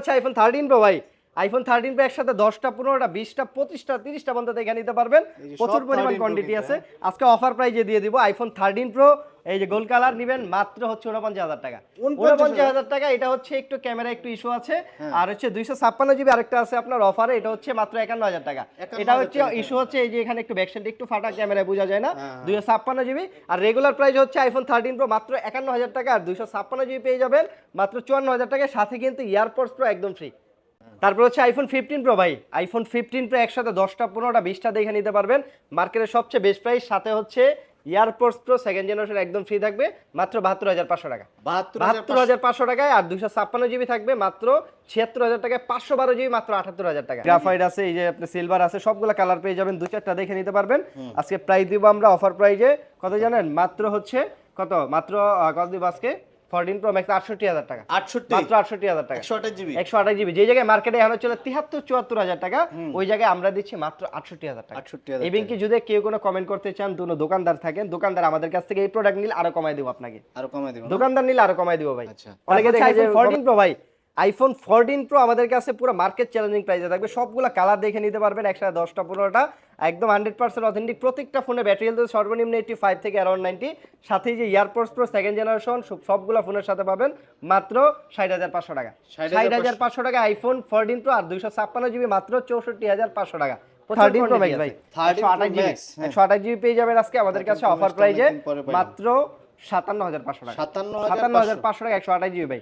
হচ্ছে iPhone 13 pro ভাই। IPhone 13 pro একসাথে 10টা 15টা 20টা 25টা 30টা পর্যন্ত দেখে নিতে পারবেন। প্রচুর পরিমাণ কোয়ান্টিটি আছে। আজকে অফার প্রাইজে দিয়ে দিব আইফোন 13 প্রো এই যে গোল্ড কালার নেবেন মাত্র হচ্ছে 49,000 টাকা। 49,000 টাকা। এটা হচ্ছে একটু ক্যামেরা একটু ইস্যু আছে, আর হচ্ছে 256 জিবি আরেকটা আছে আপনার অফারে, এটা হচ্ছে মাত্র 51,000 টাকা। এটা হচ্ছে ইস্যু হচ্ছে এই যে এখানে একটু ব্যাকসাইড একটু ফাটা, ক্যামেরায় বোঝা যায় না। 256 জিবি আর রেগুলার প্রাইস হচ্ছে আইফোন 13 প্রো মাত্র 51,000 টাকা, আর 256 জিবি পেয়ে যাবেন মাত্র 54,000 টাকায়, সাথে কিন্তু ইয়ারপডস প্রো একদম ফ্রি। তারপর হচ্ছে আইফোন 15 প্রো ভাই। আইফোন 15 প্রো একসাথে 10টা 15টা 20টা দেখে নিতে পারবেন, মার্কেটের সবচেয়ে বেস্ট প্রাইস, সাথে হচ্ছে ইয়ারপডস প্রো সেকেন্ড জেনারেশন একদম ফ্রি থাকবে মাত্র 72,500 টাকা। 72,500 টাকায়, আর 256 জিবি থাকবে মাত্র 76,000 টাকায়, 512 জিবি মাত্র 78,000 টাকা। গ্রাফাইট আছে, এই যে আপনি সিলভার আছে, সবগুলো কালার পেয়ে যাবেন, 2-4টা দেখে নিতে পারবেন। আজকে প্রাইস দিব আমরা অফার প্রাইজে কত জানেন? মাত্র হচ্ছে কত, মাত্র কত দিব আজকে 14 প্রো ম্যাক্স 68,000 টাকা। 68 মাত্র 68,000 টাকা, 128 জিবি 128 জিবি। যে জায়গায় মার্কেটে এখন চলে 73-74,000 টাকা, ওই জায়গায় আমরা দিচ্ছি মাত্র 68,000 টাকা। 68,000 এবং কি যদি কেউ কোনো কমেন্ট করতে চান, দুনো দোকানদার থাকেন, দোকানদার আমাদের কাছ থেকে এই প্রোডাক্ট নিলে আরো কমাই দেব আপনাকে, আরো কমাই দিব। দোকানদার নিলে আরো কমাই দিব ভাই। আচ্ছা, অনেকে দেখে যে 14 প্রো ভাই, আইফোন 14 প্রো আমাদের কাছে পুরো মার্কেট চ্যালেঞ্জিং প্রাইসে থাকবে, সবগুলা কালার দেখে নিতে পারবেন, একসাথে 10টা 15টা একদম 100% অথেন্টিক। প্রত্যেকটা ফোনে ব্যাটারি হেলথ সর্বনিম্ন 85 থেকে অ্যারাউন্ড 90, সাথে যে ইয়ারপডস প্রো সেকেন্ড জেনারেশন সবগুলা ফোনের সাথে পাবেন মাত্র 60,500 টাকা। 60,500 টাকা আইফোন 14 প্রো, আর 256 জিবি মাত্র 64,500 টাকা। 13 প্রো ম্যাক্স ভাই 128 জিবি পেয়ে যাবেন আজকে আমাদের কাছে অফার প্রাইজে মাত্র 57,500 টাকা। 57,500 টাকা 128 জিবি ভাই।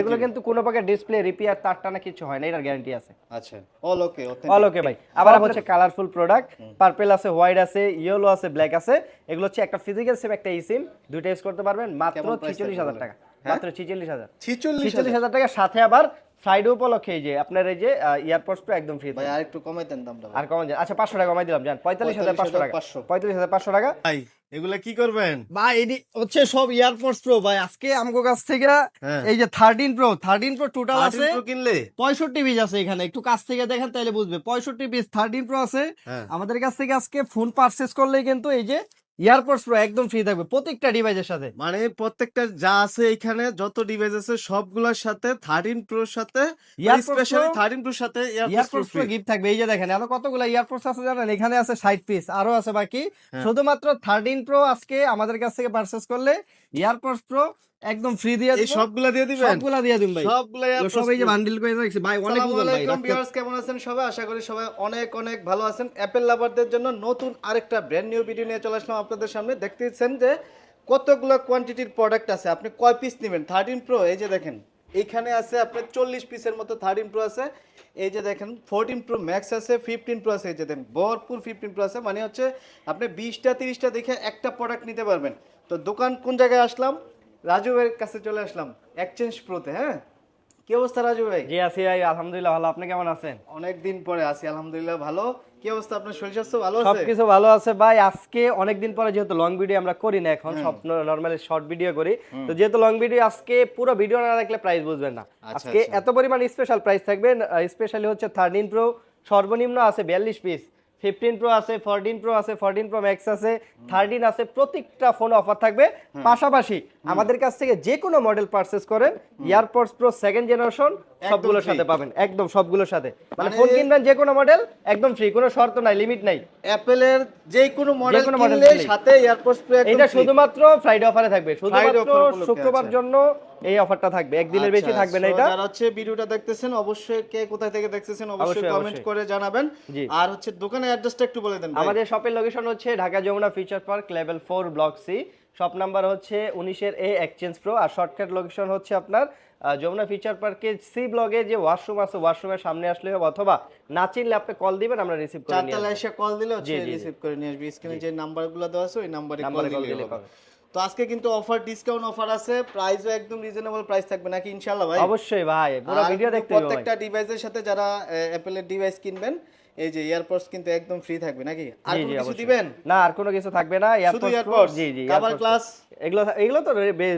এগুলো কিন্তু কোনো প্রকার ডিসপ্লে রিপেয়ার তার টানা কিছু হয় না, এটার গ্যারান্টি আছে। আচ্ছা, অল ওকে, অল ওকে ভাই। আবার হচ্ছে কালারফুল প্রোডাক্ট, পার্পল আছে, হোয়াইট আছে, ইয়েলো আছে, ব্ল্যাক আছে। এগুলো হচ্ছে একটা ফিজিক্যাল সিম একটা ই সিম, দুইটা ইউজ করতে পারবেন মাত্র 46,000 টাকা। মাত্র 46,000 টাকা, সাথে আবার ফ্রাইডে উপলক্ষে এই যে আপনার এই যে ইয়ারপডস প্রো একদম ফ্রি। ভাই আরেকটু কমাই দেন দামটা আর কমাই দেন। আচ্ছা 500 টাকা কমাই দিলাম, জান 45,500 টাকা। 45,500 টাকা ভাই এগুলা কি করবেন ভাই? এডি হচ্ছে সব ইয়ারপডস প্রো ভাই। আজকে আমগো কাছ থেকে এই যে 13 প্রো টোটাল আছে, কিনলে 65 পিস আছে এখানে, একটু কাছ থেকে দেখেন তাহলে বুঝবে। 65 পিস 13 প্রো আছে আমাদের কাছ থেকে। আজকে ফোন পারচেজ করলেই কিন্তু এই যে ইয়ারপডস প্রো একদম ফ্রি থাকবে প্রত্যেকটা ডিভাইসের সাথে। মানে প্রত্যেকটা যা আছে এখানে যত ডিভাইস আছে সবগুলোর সাথে 13 প্রোর সাথে, স্পেশালি 13 প্রোর সাথে ইয়ারপডস প্রো গিফট থাকবে। এই যে দেখেন আরো কতগুলো ইয়ারপডস আছে জানেন, এখানে আছে 60 পিস, আরো আছে বাকি। শুধুমাত্র 13 প্রো আজকে আমাদের কাছ থেকে পারচেজ করলে ইয়ারপডস প্রো একদম ফ্রি দিয়ে দিব। এই সবগুলা দিয়ে দিবেন? সবগুলা দিয়ে দিন ভাই, সবগুলা সব এই যে বান্ডিল করে রাখছি ভাই। অনেক বুঝুন ভাই। ভিউয়ার্স কেমন আছেন সবাই? আশা করি সবাই অনেক অনেক ভালো আছেন। অ্যাপল লাভারদের জন্য নতুন আরেকটা ব্র্যান্ড নিউ ভিডিও নিয়ে চলে আসলাম আপনাদের সামনে। দেখতেছেন যে কতগুলো কোয়ান্টিটির প্রোডাক্ট আছে, আপনি কয় পিস নেবেন 13 প্রো। এই যে দেখেন এইখানে আছে আপনার 40 পিসের মতো 13 প্রো আছে। এই যে দেখেন 14 প্রো ম্যাক্স আছে, 15 প্রো আছে। এই যে দেখেন ভরপুর 15 প্রো আছে, মানে হচ্ছে আপনি 20টা 30টা দেখে একটা প্রোডাক্ট নিতে পারবেন। তো দোকান কোন জায়গায় আসলাম? রাজু ভাইয়ের কাছে চলে আসলাম এক্সচেঞ্জ প্রোতে। হ্যাঁ, কি অবস্থা রাজু ভাই? জি আছি ভাই, আলহামদুলিল্লাহ ভালো। আপনি কেমন আছেন? অনেকদিন পরে আছি, আলহামদুলিল্লাহ ভালো। কি অবস্থা আপনার? শরীর স্বাস্থ্য ভালো আছে? সবকিছু ভালো আছে ভাই। আজকে অনেকদিন পরে, যেহেতু লং ভিডিও আমরা করি না এখন, সব নরমালি শর্ট ভিডিও করি, তো যেহেতু লং ভিডিও, আজকে পুরো ভিডিও না দেখলে প্রাইস বুঝবেন না। আজকে এত পরিমাণ স্পেশাল প্রাইস থাকবে। স্পেশালি হচ্ছে 13 প্রো সর্বনিম্ন আছে 42 পিস, 15 প্রো আছে, 14 প্রো আছে, 14 প্রো ম্যাক্স আছে, 13 আছে, প্রত্যেকটা ফোন অফার থাকবে। পাশাপাশি আমাদের কাছ থেকে যে কোনো মডেল পারচেজ করেন ইয়ারপডস প্রো সেকেন্ড জেনারেশন সবগুলোর সাথে পাবেন, একদম সবগুলোর সাথে। মানে ফোন কিনবেন যে কোনো মডেল একদম ফ্রি, কোনো শর্ত নাই, লিমিট নাই। অ্যাপলের যে কোনো মডেল কিনলে সাথে এয়ারপডস প্রো একদম। এটা শুধুমাত্র ফ্রাইডে অফারে থাকবে, শুধুমাত্র শুক্রবার জন্য এই অফারটা থাকবে, একদিনের বেশি থাকবে না এটা। যারা হচ্ছে ভিডিওটা দেখতেছেন অবশ্যই কে কোথা থেকে দেখতেছেন অবশ্যই কমেন্ট করে জানাবেন। আর হচ্ছে দোকানের অ্যাড্রেসটা একটু বলে দেন ভাই। আমাদের শপের লোকেশন হচ্ছে Dhaka Jamuna future park level 4 block C, shop number হচ্ছে 19 এ এক্সচেঞ্জ প্রো। আর শর্টকাট লোকেশন হচ্ছে আপনার যমুনা ফিউচার পার্কে সি ব্লগে যে ওয়াশরুম আছে, ওয়াশরুমের সামনে আসলে হবে, অথবা না চিনলে আপনি কল দিবেন, আমরা রিসিভ করে নিয়ে আসব। চারতলায় এসে কল দিলে হচ্ছে রিসিভ করে নিয়ে আসবে। স্ক্রিনে যে নাম্বারগুলো দেওয়া আছে ওই নাম্বারে কল দিলে হবে। তো আজকে কিন্তু অফার, ডিসকাউন্ট অফার আছে, প্রাইসও একদম রিজনেবল প্রাইস থাকবে নাকি ইনশাআল্লাহ ভাই? অবশ্যই ভাই, পুরো ভিডিও দেখতে হবে। প্রত্যেকটা ডিভাইসের সাথে যারা অ্যাপলের ডিভাইস কিনবেন এই যে ইয়ারপডস কিন্তু একদম ফ্রি থাকবে নাকি? আর জি, কোনো জি, কিছু অবশ্যই। দিবেন? না আর কোনো কিছু থাকবে না, শুধু এয়ারপডস ইয়ারপডস, জি জি কভার earpods। গ্লাস। এগুলো তো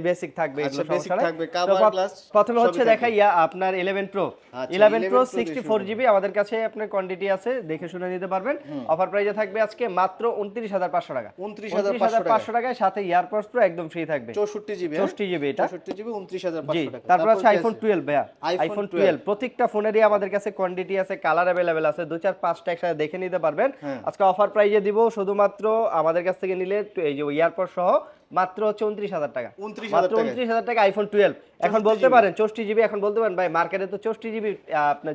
বেসিক থাকবে, এগুলো আচ্ছা, basic সমস্যা নাই। থাকবে, তো cover glass প্রথমে সবই হচ্ছে থাকবে। দেখাই আপনার 11 প্রো। আচ্ছা, 11 প্রো 11 Pro দিয়ে 64 জিবি আমাদের কাছে আপনার কোয়ান্টিটি আছে, দেখে শুনে নিতে পারবেন। অফার প্রাইসে থাকবে আজকে মাত্র 29500 টাকা। 29500 টাকায় সাথে ইয়ারপডস প্রো একদম ফ্রি থাকবে। 64 জিবি, 64 জিবি এটা। 64 জিবি জি, 29500 টাকা। তারপর আছে কি আইফোন 12 ভাইয়া। iPhone আইফোন 12 12 প্রত্যেকটা ফোনেরই আমাদের কাছে কোয়ান্টিটি আছে, কালার अवेलेबल আছে, 2-4-5টা একসাথে দেখে নিতে পারবেন। হ্যাঁ। আজকে অফার প্রাইজে দিব শুধুমাত্র আমাদের কাছ থেকে নিলে এই যে ইয়ারপড সহ মাত্র হচ্ছে 29000 টাকা। 29,000 মাত্র টাকায়। 29000 টাকা আইফোন 12। এখন 64 বলতে জিবি। পারেন 64 জিবি, এখন বলতে পারেন ভাই মার্কেটে তো 64 জিবি আপনার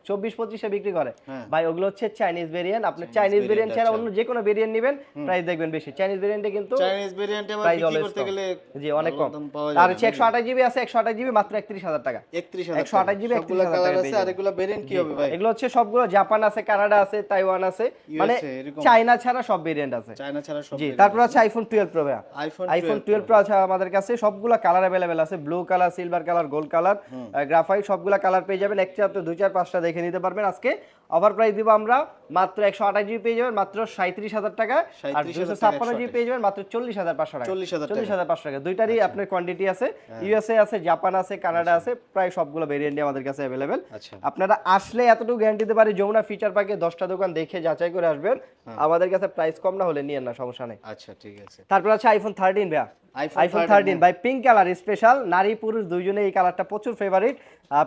24-25 এ বিক্রি করে। হ্যাঁ। ভাই ওগুলো হচ্ছে চাইনিজ ভেরিয়েন্ট, আপনি চাইনিজ ভেরিয়েন্ট ছাড়া অন্য যে কোনো ভেরিয়েন্ট নেবেন প্রাইস দেখবেন বেশি। চাইনিজ ভেরিয়েন্টে কিন্তু চাইনিজ ভেরিয়েন্টে আবার প্রাইস বিক্রি অলওয়েজ করতে গেলে জি অনেক ভালো কম। দাম পাওয়া আর যায় হচ্ছে 128 জিবি আছে, 128 জিবি মাত্র 31000 টাকা। 31000 128 জিবি সবগুলা 31000 কালার টাকা আছে। আর এগুলা ভেরিয়েন্ট কি হবে ভাই? এগুলো হচ্ছে সবগুলো জাপান আছে, কানাডা আছে, তাইওয়ান আছে, মানে এরকম। চায়না ছাড়া সব ভেরিয়েন্ট আছে। চায়না ছাড়া সব জি, variant তারপর আছে। আছে আইফোন 12 প্রো ভাইয়া। আইফোন আইফোন 12 প্রো আছে আমাদের কাছে, সবগুলা কালার अवेलेबल আছে, blue colour, silver colour, gold colour, graphite, সবগুলা কালার পেয়ে যাবেন। একটা তো 2-4-5টা দেখে নিতে পারবেন। আজকে অফার প্রাইস দিব আমরা মাত্র 128 জিবি পেয়ে যাবেন মাত্র 37000 টাকা, আর 256 জিবি পেয়ে যাবেন মাত্র 40500 টাকা। 40500 টাকা। দুইটারই আপনার কোয়ান্টিটি আছে, ইউএসএ আছে, জাপান আছে, কানাডা আছে, প্রায় সবগুলো ভেরিয়েন্টই আমাদের কাছে अवेलेबल। আচ্ছা। আপনারা আসলে এতটুকু গ্যারান্টি দিতে পারি, যমুনা ফিচার পার্কে 10টা দোকান দেখে যাচাই করে আসবেন। আমাদের কাছে প্রাইস কম না হলে নিয়েন না, সমস্যা নেই। আচ্ছা, ঠিক আছে। তারপর আছে আইফোন 13 ভাইয়া। iPhone আইফোন 13 ভাই পিঙ্ক কালার স্পেশাল, নারী পুরুষ দুইজনে এই কালারটা প্রচুর ফেভারিট।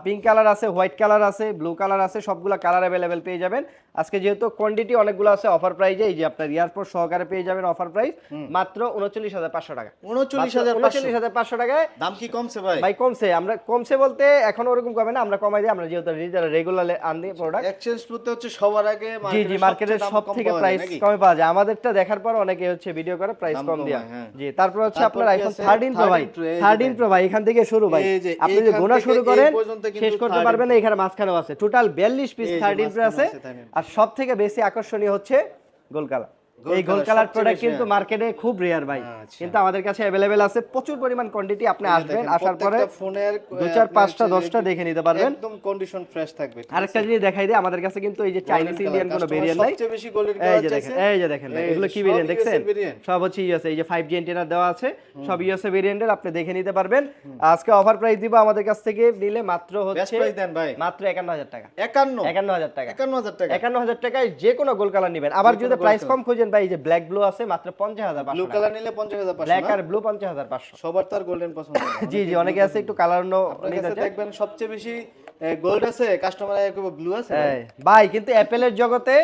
পিঙ্ক কালার আছে, হোয়াইট কালার আছে, ব্লু কালার আছে, সবগুলা কালার अवेलेबल পেয়ে যাবেন। আজকে যেহেতু কোয়ান্টিটি অনেকগুলো আছে, অফার প্রাইজে এই যে আপনার ইয়ারপড সহকারে পেয়ে যাবেন অফার প্রাইস মাত্র 39500 টাকা। 39500 টাকায়। দাম কি কমছে ভাই? ভাই কমছে, আমরা কমছে বলতে এখন ওরকম কমে না, আমরা কমাই দিই, আমরা যেহেতু রেগুলার আনদি প্রোডাক্ট। এক্সচেঞ্জ প্রুফতে হচ্ছে সবার আগে জি জি, মার্কেটের সব থেকে প্রাইস কমে পাওয়া যায়। আমাদেরটা দেখার পর অনেকে হচ্ছে ভিডিও করে প্রাইস দাম কম কমায়, দেয়া। হ্যাঁ। জি, তারপর হচ্ছে তারপর আপনার কি আইফোন আছে? 13 প্রো ভাই। 13 Pro, এই যে 13 প্রো ভাই এখান থেকে শুরু ভাই। এই যে আপনি যদি এইখান গোনা থেকে শুরু এই করেন পর্যন্ত কিন্তু শেষ করতে 13 পারবেন না, এখানে মাঝখানেও আছে। টোটাল 42 পিস এই যে 13 প্রো আছে। মাঝখানেও আছে 13 আর সবথেকে বেশি আকর্ষণীয় হচ্ছে গোল কালার। এই গোল কালার কালার সবচেয়ে প্রোডাক্ট বেশি, কিন্তু মার্কেটে খুব রেয়ার ভাই, আচ্ছা। কিন্তু আমাদের কাছে अवेलेबल আছে প্রচুর পরিমাণ কোয়ান্টিটি। আপনি আসবেন, আসার পরে ফোনের 2-4-5টা 10টা দেখে নিতে পারবেন। একদম কন্ডিশন ফ্রেশ থাকবে। ঠিক আরেকটা আছে? জিনিস দেখাই দিই, আমাদের কাছে কিন্তু এই যে চাইনিজ Golden ইন্ডিয়ান color, কোনো customer ভেরিয়েন্ট নাই। সবচেয়ে বেশি গোল্ডেন এই কালার যে চাইছে। দেখেন, এই যে দেখেন ভাই, এই এগুলো যে কি সব ভেরিয়েন্ট US দেখছেন? variant। সব হচ্ছে ইউএসএ, এই যে 5G অ্যান্টেনা দেওয়া আছে, সব ইউএসএ ভেরিয়েন্টের, আপনি দেখে নিতে পারবেন। আজকে অফার প্রাইস দিব আমাদের কাছ থেকে নিলে মাত্র বেস্ট হচ্ছে প্রাইস দেন ভাই। মাত্র 51000 টাকা। 51 টাকা। 51000 টাকা। 51000 টাকায় যে কোনো গোল কালার নেবেন। আবার যে কোনো যদি gold প্রাইস color। কম খুঁজেন ভাই, এই যে ব্ল্যাক ব্লু আছে মাত্র 50500 ব্লু টাকা। কালার নিলে 50500 ব্ল্যাক না? আর ব্লু 50500। সবার তো আর গোল্ডেন পছন্দ না। জি জি, অনেকে আছে একটু কালার আপনার নিতে কাছে চায়। দেখবেন সবচেয়ে বেশি গোল্ড আছে, কাস্টমার ব্লু আছে। ভাই কিন্তু অ্যাপেলের জগতে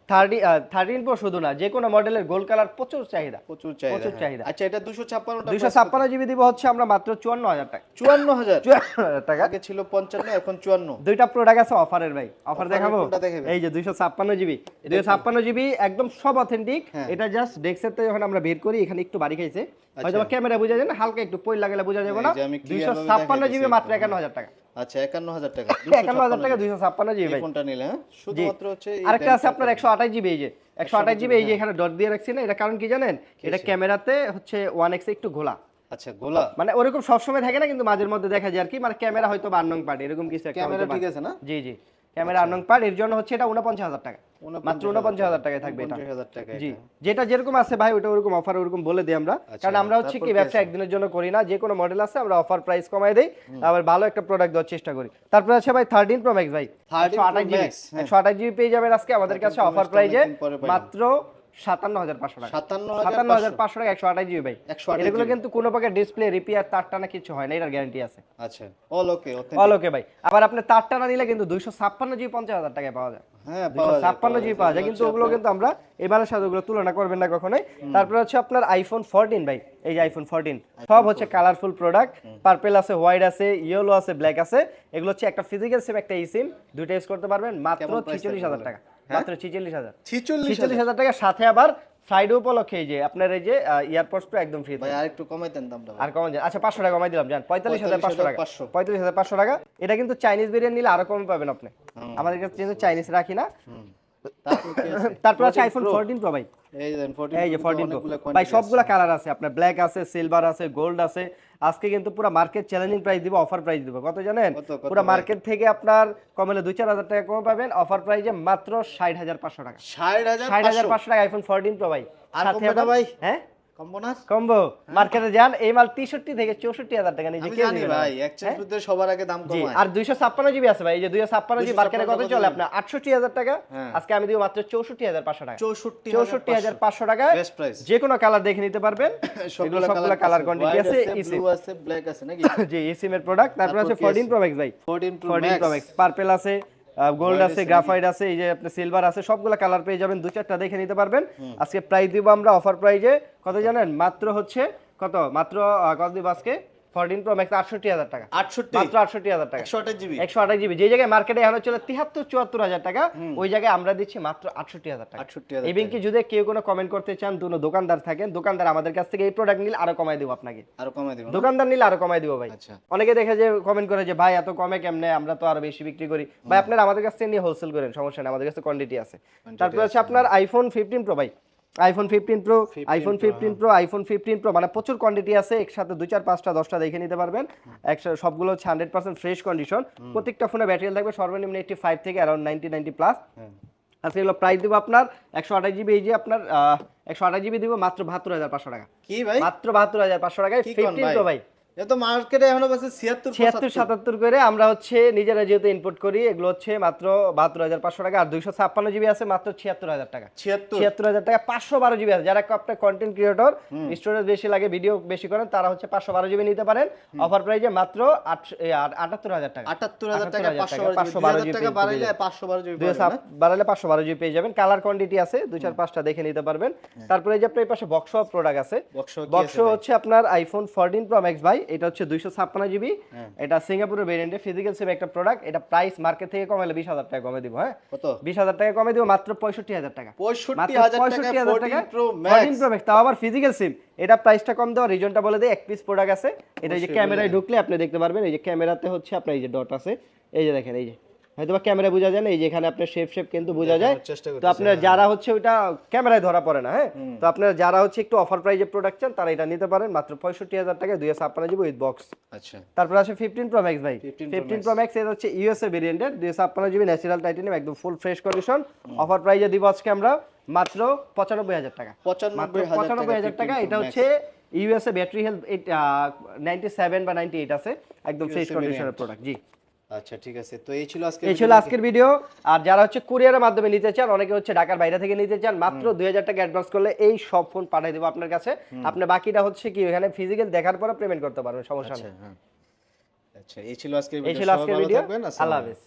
13 প্রো শুধু না, যে কোনো মডেলের গোল্ড কালার প্রচুর চাহিদা। প্রচুর প্রচুর চাহিদা। চাহিদা। আচ্ছা, এটা 256 টা 256 জিবি দিব হচ্ছে আমরা মাত্র 54000 টাকা। 54000 54000 টাকা। আগে ছিল 55, এখন 54। দুইটা প্রোডাক্ট আছে অফারের ভাই, অফার Offer দেখাবো। কোনটা দেখাবেন? এই যে 256 জিবি, 256 জিবি একদম সব অথেন্টিক। এটা জাস্ট ডেস্কের থেকে যখন আমরা বের করি এখানে একটু বাড়ি খাইছে, হয়তো ক্যামেরা বোঝা যায় না, হালকা একটু পয়েল লাগালে বোঝা যাবে না। এই যে আমি clear ভাবে 256 জিবি দেখাইতেছি মাত্র একদম। 51000 টাকা। আচ্ছা, 51000 টাকা। 51000 টাকা 256 জিবি ভাই। ফোনটা নিলে হ্যাঁ, শুধুমাত্র হচ্ছে এই আরেকটা আছে দামটা আপনার 128 জিবি, এই যে 128 জিবি, এই যে এখানে ডট দিয়ে রাখছি না, এটা কারণ কি জানেন? এটা ক্যামেরাতে হচ্ছে 1x একটু ঘোলা, আচ্ছা, গোলা মানে ওরকম সবসময় থাকে না, কিন্তু মাঝের মধ্যে দেখা যায় আর কি, মানে ক্যামেরা হয়তো বা আননং পার্ট এরকম কিছু একটা ক্যামেরা হতে পারে। ঠিক আছে না? জি জি, ক্যামেরা আননং পার্ট, এর জন্য হচ্ছে এটা 49000 টাকা, মাত্র 49000 টাকায় থাকবে এটা। 50000 টাকা। জি, যেটা যেরকম আছে ভাই ওটা ওরকম অফার ওরকম বলে দিই আমরা, কারণ আমরা হচ্ছে কি ব্যবসা একদিনের জন্য করি না, যে কোনো মডেল আছে আমরা অফার প্রাইস কমাই দেই, আবার ভালো একটা প্রোডাক্ট দেওয়ার চেষ্টা করি। তারপর আছে ভাই 13 প্রো ম্যাক্স ভাই, 13 Pro Max, 128 জিবি পেয়ে যাবেন আজকে আমাদের কাছে 13 Pro অফার Max প্রাইজে অনেকদিন পরে পাইলাম। মাত্র 57500 টাকা। 57500 টাকা 128 জিবি ভাই। 128 এগুলো কিন্তু কোনো প্রকার ডিসপ্লে রিপেয়ার তার টানা কিছু হয় না, এটার গ্যারান্টি আছে। আচ্ছা, অল ওকে, অল ওকে ভাই। আবার আপনি তার টানা নিলে কিন্তু 256 জিবি 50000 টাকায় পাওয়া যায়। হ্যাঁ, 256 জিবি পাওয়া যায়, কিন্তু ওগুলো কিন্তু আমরা এবারের সাথে ওগুলো তুলনা করবেন না কখনোই। তারপর হচ্ছে আপনার আইফোন 14 ভাই, এই যে আইফোন 14 সব হচ্ছে কালারফুল প্রোডাক্ট, পার্পল আছে, হোয়াইট আছে, ইয়েলো আছে, ব্ল্যাক আছে। এগুলো হচ্ছে একটা ফিজিক্যাল সিম, একটা ই সিম, দুইটা ইউজ করতে পারবেন মাত্র 46000 টাকা। মাত্র 46000 46000 টাকা, সাথে আবার ফ্রাইডে উপলক্ষে এই যে আপনার এই যে ইয়ারপডস প্রো একদম ফ্রি। ভাই আরেকটু কমাইতেন দামটা ভাই। আর কমে যায়, আচ্ছা 500 টাকা কমাই দিলাম, জান 45500 টাকা। 45500 45500 টাকা। এটা কিন্তু চাইনিজ ভেরিয়েন্ট নিলে আরো কম পাবেন আপনি, আমাদের কাছে যেহেতু চাইনিজ রাখি না। তারপর কি আছে? তারপর আছে আইফোন 14 প্রো ভাই। এই যে 14 এই যে 14 প্রো অনেকগুলো ভাই, quantity সবগুলা আছে। কালার আছে আপনার, ব্ল্যাক আছে, সিলভার আছে, গোল্ড আছে। আজকে কিন্তু পুরো মার্কেট চ্যালেঞ্জিং প্রাইস দিব, অফার প্রাইস দিব। কত জানেন? কত পুরো ভাই? মার্কেট থেকে আপনার কমলে 2-4 হাজার টাকা কম পাবেন, অফার প্রাইসে মাত্র 60,500 টাকা। 60,500 60,500 টাকা আইফোন 14 প্রো ভাই। আর সাথে কমবে না আবার- ভাই? হ্যাঁ কম্বো না? কম্বো মার্কেটে যান, এই মাল 63 থেকে 64,000 টাকা নিচে আমি কেউ জানি দিবে না ভাই, ভাই। এক্সচেঞ্জ বিরুদ্ধে সবার আগে দাম জি, কমায়। আর 256 জিবি আছে ভাই, এই যে 256 জিবি মার্কেটে কত 256 চলে আপনার 68,000 টাকা। হ্যাঁ। আজকে আমি দিব মাত্র 64,500 টাকা। 64,500 টাকায় বেস্ট প্রাইস। যে কোনো কালার দেখে নিতে পারবেন। এগুলো সবগুলো কালার কোয়ান্টিটি আছে, ব্লু আছে, ব্ল্যাক আছে নাকি? জি eSIM এর প্রোডাক্ট। তারপর আছে তারপর কি 14 আছে? প্রো ম্যাক্স ভাই, 14 Pro 14 pro Max। Max purple আছে, গোল্ড White আছে, আছে গ্রাফাইট আছে, এই যে আপনি সিলভার আছে, সবগুলো কালার পেয়ে যাবেন। 2-4টা দেখে নিতে পারবেন। আজকে প্রাইস দিব আমরা অফার প্রাইজে কত জানেন? মাত্র হচ্ছে কত, মাত্র কত দিব আজকে? 14 প্রো ম্যাক্স 68,000 টাকা, 68 মাত্র 68,000 টাকা, 128 জিবি। 128 জিবি। যে জায়গায় মার্কেটে এখন চলে 73-74 হাজার টাকা, ওই জায়গায় আমরা দিচ্ছি মাত্র 68,000 টাকা। 68,000 এবং কি যদি কেউ কোনো কমেন্ট করতে চান, কোনো দোকানদার থাকেন, দোকানদার আমাদের কাছ থেকে এই প্রোডাক্ট নিলে আরো কমাই দেবো আপনাকে। আরো কমায় দিবেন। দোকানদার নিলে আরো কমাই দিব ভাই। আচ্ছা। অনেকে দেখে যে কমেন্ট করে যে ভাই এত কমে কেমনে, আমরা তো আরো বেশি বিক্রি করি। ভাই আপনারা আমাদের কাছ থেকে নিয়ে হোলসেল করেন, সমস্যা নেই, আমাদের কাছে কোয়ান্টিটি আছে। তারপর আছে আপনার আইফোন 15 প্রো ভাই, iPhone 15 pro, iPhone 15 pro, iPhone 15 pro, মানে প্রচুর কোয়ান্টিটি আছে। একসাথে 2-4-5টা 10টা দেখে নিতে পারবেন। একসাথে সবগুলো হচ্ছে 100% ফ্রেশ কন্ডিশন। প্রত্যেকটা ফোনে ব্যাটারি থাকবে সর্বনিম্ন 85 থেকে অ্যারাউন্ড 90 প্লাস। আজকে এগুলো প্রাইস দিব আপনার 128 জিবি, এই যে আপনার 128 জিবি দিব মাত্র 72,500 টাকা। কি ভাই? মাত্র 72,500 টাকায় কি কোন 15 প্রো ভাই। এ তো মার্কেটে এখনো আছে 76 76-77 করে, আমরা হচ্ছে নিজেরা যেহেতু ইম্পোর্ট করি, এগুলো হচ্ছে মাত্র 72,500 টাকা। আর 256 জিবি আছে মাত্র 76,000 টাকা। 76,000 টাকা। 512 জিবি আছে, যারা আপনার কন্টেন্ট ক্রিয়েটর, স্টোরেজ বেশি লাগে, ভিডিও বেশি করেন, তারা হচ্ছে 512 জিবি নিতে পারেন অফার প্রাইজে মাত্র 78,000 টাকা। 78,000 টাকা, 512 512 টাকা বাড়াইলে 512 জিবি বাড়ালে 512 জিবি পেয়ে যাবেন। কালার কোয়ান্টিটি আছে, 2-4-5টা দেখে নিতে পারবেন। তারপরে এই যে আপনার এই পাশে বক্স প্রোডাক্ট আছে। বক্স হচ্ছে আপনার আইফোন 14 প্রো ম্যাক্স ভাই, এটা হচ্ছে 256 জিবি। এটা সিঙ্গাপুরের ভেরিয়েন্টে ফিজিক্যাল সিম একটা প্রোডাক্ট। এটা প্রাইস মার্কেট থেকে কমাইলে 20,000 টাকা কমে দিব। হ্যাঁ, কত? 20,000 টাকা কমে দিব, মাত্র 65,000 টাকা। 65,000 টাকা 14 Pro Max। 14 প্রো ম্যাক্স, তাও আবার ফিজিক্যাল সিম। এটা প্রাইসটা কম দেওয়ার রিজনটা বলে দেয়, এক পিস প্রোডাক্ট আছে। এটা এই যে ক্যামেরায় ঢুকলে আপনি দেখতে পারবেন, এই যে ক্যামেরাতে হচ্ছে আপনার এই যে ডট আছে, এই যে দেখেন, এই যে হয়তোবা ক্যামেরায় বোঝা যায় না, এই যে এখানে আপনার শেপ কিন্তু বোঝা যায়। তো আপনার যারা হচ্ছে ওইটা ক্যামেরায় ধরা পড়ে না, হ্যাঁ, তো আপনার যারা হচ্ছে একটু অফার প্রাইজে প্রোডাক্ট চান, তারা এটা নিতে পারেন মাত্র 65,000 টাকায় 256 জিবি উইথ বক্স। আচ্ছা। তারপর আছে 15 প্রো ম্যাক্স ভাই, 15 প্রো ম্যাক্স এটা হচ্ছে ইউএসএ ভেরিয়েন্টের 256 জিবি ন্যাচারাল টাইটানিয়াম, একদম ফুল ফ্রেশ কন্ডিশন। অফার প্রাইজে দিব আজকে আমরা মাত্র 95,000 টাকা। 95,000 টাকা। এটা হচ্ছে ইউএসএ ব্যাটারি হেলথ 97 বা 98 আছে, একদম ফ্রেশ কন্ডিশনের প্রোডাক্ট। জি আচ্ছা, ঠিক আছে। তো এই ছিল আজকের ভিডিও। আর যারা হচ্ছে কুরিয়ারের মাধ্যমে নিতে চান, অনেকে হচ্ছে ঢাকার বাইরে থেকে নিতে চান, মাত্র 2,000 টাকা অ্যাডভান্স করলে এই সব ফোন পাঠিয়ে দেবো আপনার কাছে। আপনি বাকিটা হচ্ছে কি ওখানে ফিজিক্যাল দেখার পরে পেমেন্ট করতে পারবেন, সমস্যা নেই। আচ্ছা, এই ছিল আজকের এই ভিডিও। ছিল আজকের ভিডিও। আল্লাহ হাফেজ।